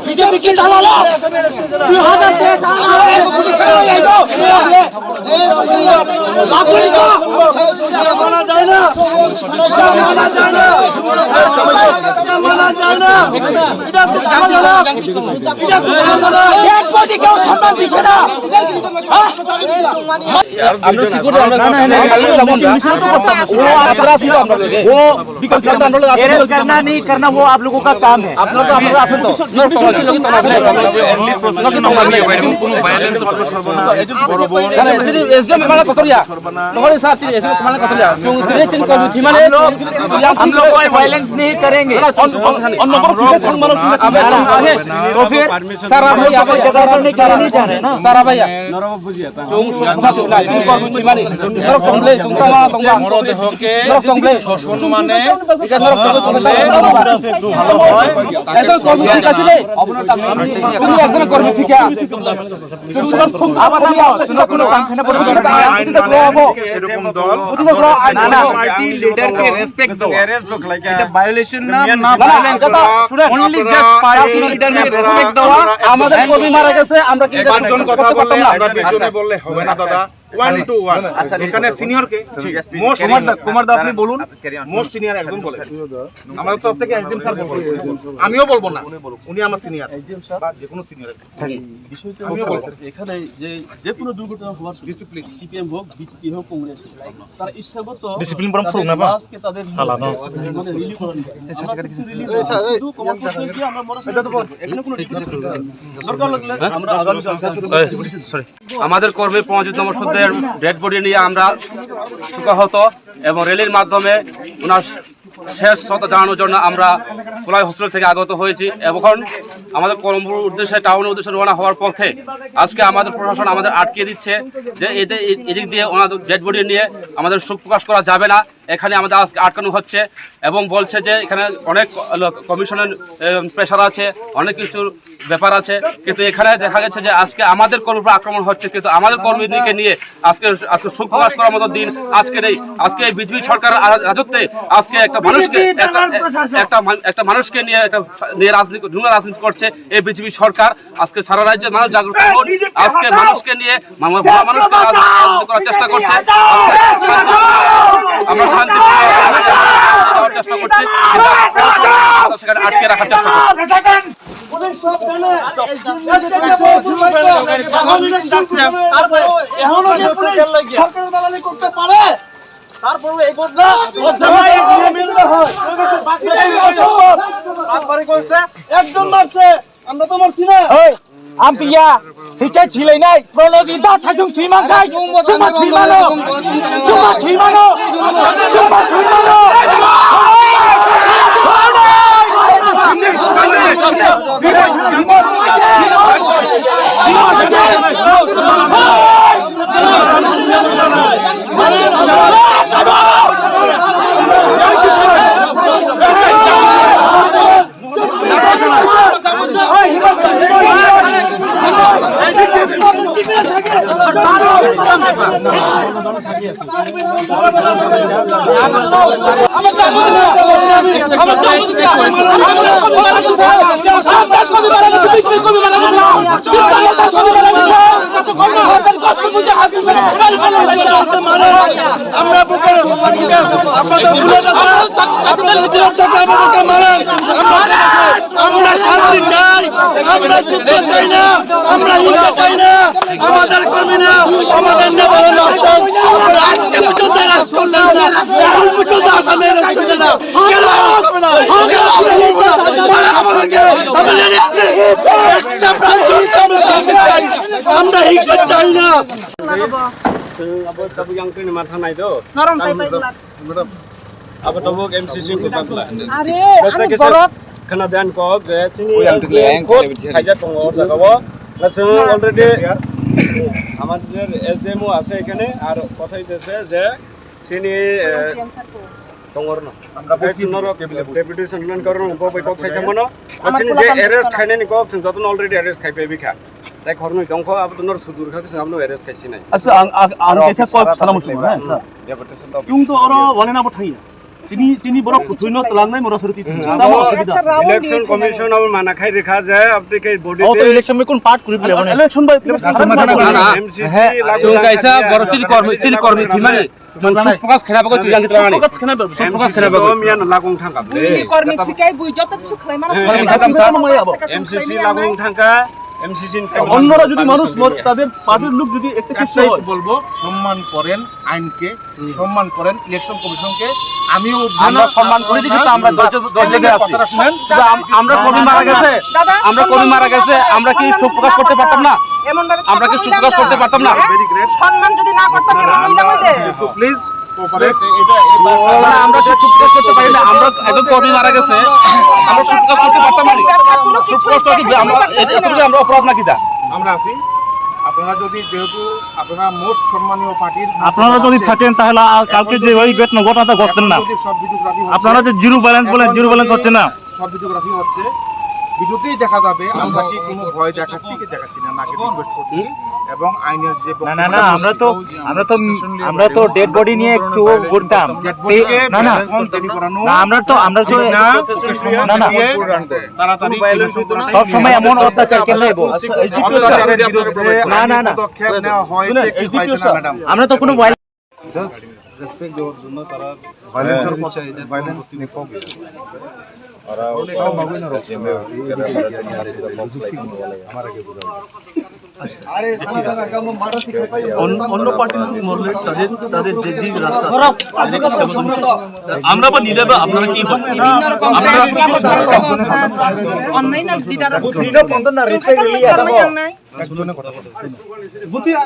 BJP की दालाल 2023 माना जाए ना माना जाए ना माना जाए ना এটা তো দালাল এটা তো দালাল এক কোটি কেউ সম্মান দিছে না আমরা সিকিউরিটি আমরা वो विकल्प करना नहीं करना वो आप लोगों का काम है आप लोग আমরা আছেন তো ভায়োলেন্স করবে সর্বনা বড় বড় एसडीएम वाला कतरिया तुम्हारे साथ एसडीएम वाला कतरिया क्यों चिन कर थी माने हम लोग कोई वायलेंस नहीं करेंगे और नंबर तो फिर सारा भाई आप जगह नहीं चाह रहे ना सारा भाई नरम बुझिया जों सुखा सुखा कर थी माने नरक तंगले तुमता तंगा বড় দেহকে শোষণ মানে করলে আমরা একটু ভালো হয় ऐसा कौन ठीक আছে রে তুমি একজন কর্মী ঠিক আছে তুমি সব আবার কোনো কামখানা পড়ে এরকম দল না না পার্টি লিডার কে রেসপেক্ট দাও এটা ভায়োলেশন না violence only just party leader কে রেসপেক্ট দাও আমাদের কর্মী মারা গেছে আমরা কি একজন কথা বললে আমরা দুজনে বললে হবে না দাদা 1 to 1 এখানে সিনিয়র কে মোস্ট কুমার দা আপনি বলুন মোস্ট সিনিয়র একজন বলে আমাদের তরফ থেকে এসডিএম স্যার বলবো আমিও বলবো না উনি আমার সিনিয়র এসডিএম স্যার বা যে কোনো সিনিয়র বিষয়টা আমিও বলবো এখানে যে কোনো দুর্ঘটনা হওয়ার ডিসিপ্লিন সিপিএম হোক বিজেপি হোক কংগ্রেস তারা ইচ্ছাগত ডিসিপ্লিন বরং ফুল না বা আজকে তাদের সালানো মানে রিলিভ করেন কিন্তু কমার প্রশ্ন কি আমরা মনে এটা তো এখানে কোনো দরকার লাগলে আমরা আগামী সরি আমাদের কর্মী ৫তম সূত্রের ডেড বডি নিয়ে আমরা শোকাহত এবং র্যালির মাধ্যমে ওনার শেষ শ্রদ্ধা জানানোর জন্য আমরা কোলাই হসপিটাল থেকে আগত হয়েছি এবং আমাদের কলম্বোর উদ্দেশ্যে টাউনের উদ্দেশ্যে রওনা হওয়ার পথে আজকে আমাদের প্রশাসন আমাদের আটকে দিচ্ছে যে এদিক দিয়ে ওনাদের ডেড বডি নিয়ে আমাদের শোক প্রকাশ করা যাবে না এখানে আমাদের আজকে আটকানো হচ্ছে এবং বলছে যে এখানে অনেক কমিশনের প্রেশার আছে অনেক কিছুর ব্যাপার আছে কিন্তু এখানে দেখা গেছে যে আজকে আমাদের কর্মীর উপর আক্রমণ হচ্ছে কিন্তু আমাদের কর্মীদেরকে নিয়ে আজকে শোক প্রকাশ করার মতো দিন আজকে নেই আজকে বিজেপি সরকার রাজত্বে আজকে একটা মানুষকে একটা মানুষকে নিয়ে রাজনীতি করছে এই বিজেপি সরকার আজকে সারা রাজ্যের মানুষ জাগ্রত হন আজকে মানুষকে নিয়ে মানুষকে রাজনীতি করার চেষ্টা করছে আমরা শান্তি দেওয়ার চেষ্টা করছি সেখানে আটকে রাখার চেষ্টা করছি একজন মারছে আমরা তো মারছি না আমপিয়া ঠিকই ছিলেই নাই প্রণজিতা সাজুং থিমান গাই সুমা থিমানো সুমা থিমানো সুমা থিমানো আমরা শান্তি চাই আমরা যুদ্ধ চাই না আমরা হিংসা চাই না আমাদের কর্মীরা আমাদের নেতারা মারছেন আজকে পর্যন্ত অ্যারেস্ট করলেন না এখন পর্যন্ত আসামে অ্যারেস্ট হচ্ছে না কেন অ্যারেস্ট হবে না আমাদেরকে একটা প্রাণ দিয়েছে আমরা শান্তি চাই আমরা হিংসা চাই না Abang yang kini mata naik tu. Norong pai-pai gelat. Apa tu buk MCC ko takla. Are, anu borok. Kena dan kok je sini. Kaja tongor lagawo. Langsung already আমাদের এসডিএমও আছে এখানে আর কথা হইতেছে যে সিনি tongor no আমরা বসিনর deputy central করন উপবাই cock সাইছে মনো আসিনি যে অ্যারেস্ট খাইনে নি কক যতন অলরেডি অ্যারেস্ট খাইবে বিখা তাই খরন দংখ আপনার সুজুর খাতে আমনো অ্যারেস্ট খাইছি নাই আচ্ছা আন কেসা কল সালাম শুনো হ্যাঁ क्यों तो और वाले ना बैठाई চিনি বড় ধুইন তলাং নাই মোরা সরতি ইলেকশন কমিশন আমার মানা খাই রেখা যায় আপনি কে বডিতে ইলেকশন মে কোন পার্ট করি বলে ইলেকশন বাই না এমসিসি লাগু গাইসা বড় চিনি কর্মী থিমানে প্রকাশ খেলাবো চিরাং তলানি প্রকাশ খেলাবো মিয়ান লাগুং থাকা কর্মী ঠিকই বুই যত কিছু খাই মানে এমসিসি লাগুং থাকা এমসিসি অন্যরা যদি মানুষ তাদের পার্টির লোক যদি একটা কিছু একটাই বলবো, সম্মান করেন আইনকে, সম্মান করেন ইলেকশন কমিশনকে। আমিও আমরা সম্মান করি কিন্তু আমরা দরজে আছি কথাটা শুনেন। আমরা কর্মী মারা গেছে আমরা কি শোক প্রকাশ করতে পারতাম না এমন ভাবে আমরা কি শোক প্রকাশ করতে পারতাম না সম্মান যদি না করতাম কেন মহিলা মধ্যে প্লিজ আমরা কি শোক প্রকাশ করতে পারি না আমরা একজন কর্মী মারা গেছে আমরা শোক প্রকাশ করতে পারতাম না শোক প্রকাশ করা কি আমরা এতটুকু আমরা অপরাধ নাকি দা আমরা আছি। আপনারা যদি, যেহেতু আপনারা মোস্ট সম্মানীয় পার্টির, আপনারা যদি থাকেন তাহলে কালকে যে ওই ঘটনাটা ঘটতেন না। যদি সব ভিডিওগ্রাফি হচ্ছে, আপনারা যে জিরো ব্যালেন্স বলেন, জিরো ব্যালেন্স হচ্ছে না। সব ভিডিওগ্রাফি হচ্ছে, ভিডিওতেই দেখা যাবে আমরা কি কোনো ভয় দেখাচ্ছি কি দেখাচ্ছি না, নাকি রিকোয়েস্ট করছি। এবং আইনের যে না আমরা তো ডেড বডি নিয়ে একটু ঘুরতাম। না না আমরা তো তাড়াতাড়ি সব সময় এমন অত্যাচার কেন হইব? অত্যাচারের বিরুদ্ধে না, না, না। পদক্ষেপ নেওয়া হয়েছে কি হয়েছে না ম্যাডাম? আমরা তো কোনো অন্য পার্টির লোক মরলে তাদের যে রাস্তা আমরা বা নিলে বা আপনারা কি অনলাইন আর দিদার